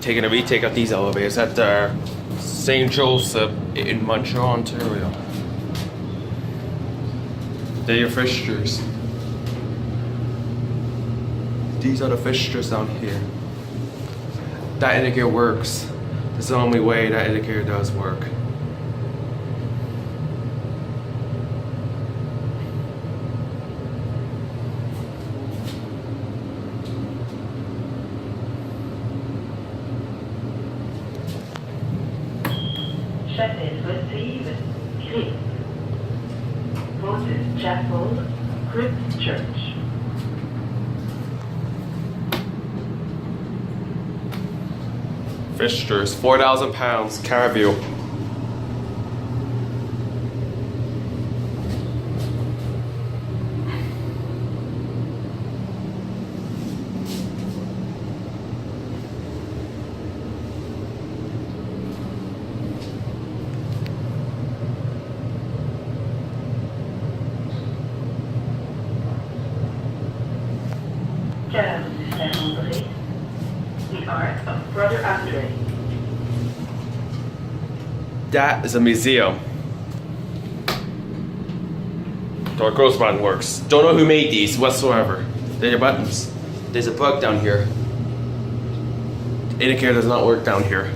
taking a retake of these elevators at St. Joseph in Montreal, Ontario. They're your fixtures. These are the fixtures down here. That indicator works. It's the only way that indicator does work. Chapel receive Christ. Voted Chapel, Crypt Church. Fixtures, 4,000 pounds, Carview. Cave Saint-André, the Art of Brother Andre. That is a museum. So our growth button works. Don't know who made these whatsoever. They're your buttons. There's a plug down here. Indicator does not work down here.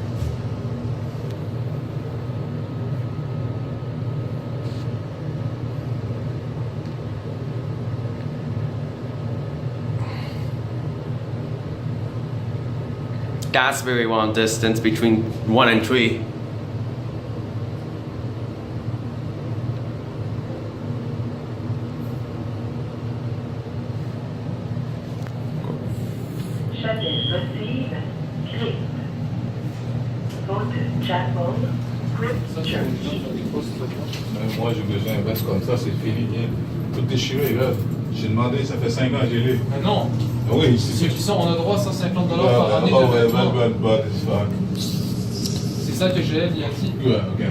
That's where we want distance between 1 and 3. Chapel receive Christ. Voted Chapel, Crypt Church. Moi, j'ai besoin d'un veste comme ça, c'est fini. Tout déchiré, là. J'ai demandé, ça fait 5 ans que j'ai lu. Ah non. Ah oui, Ceux qui sont, on a droit à 150 $ Ah, par année oh, de ouais, vêtements. but, it's fuck. C'est ça que Joël y a dit. Ouais, ok.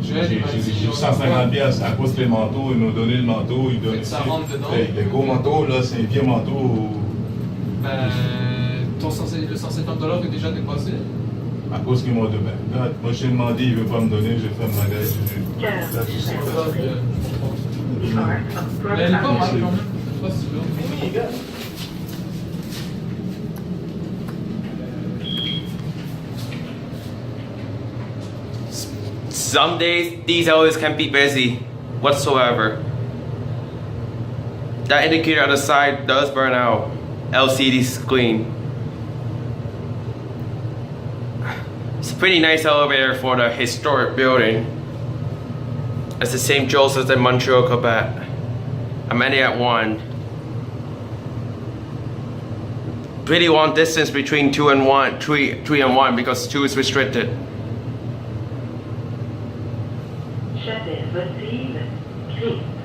Joël J'ai il m'a dit, 150 piastres à cause des manteaux, ils m'ont donné le manteau, ils donnent Ça rentre dedans. Hey, le gros manteau, là, c'est un vieux manteau. Ben, le 150 $ est déjà dépassé. À cause qu'ils m'ont donné. Regarde, moi, j'ai demandé, il veut pas me donner, j'ai fait ma gueule. Cave C'est pour ça que Saint-André, je comprends. the Art of Mais Brother elle est pas mal Andre. quand même. Je sais pas si tu veux. Oui, gars. Some days, these elevators can be busy whatsoever. That indicator on the side does burn out. LCD screen. It's a pretty nice elevator for the historic building. It's the St. Joseph's in Montreal, Quebec. I'm ending at 1. Really want distance between 2 and 1, 3 and 1 because 2 is restricted. Chapel receive Christ.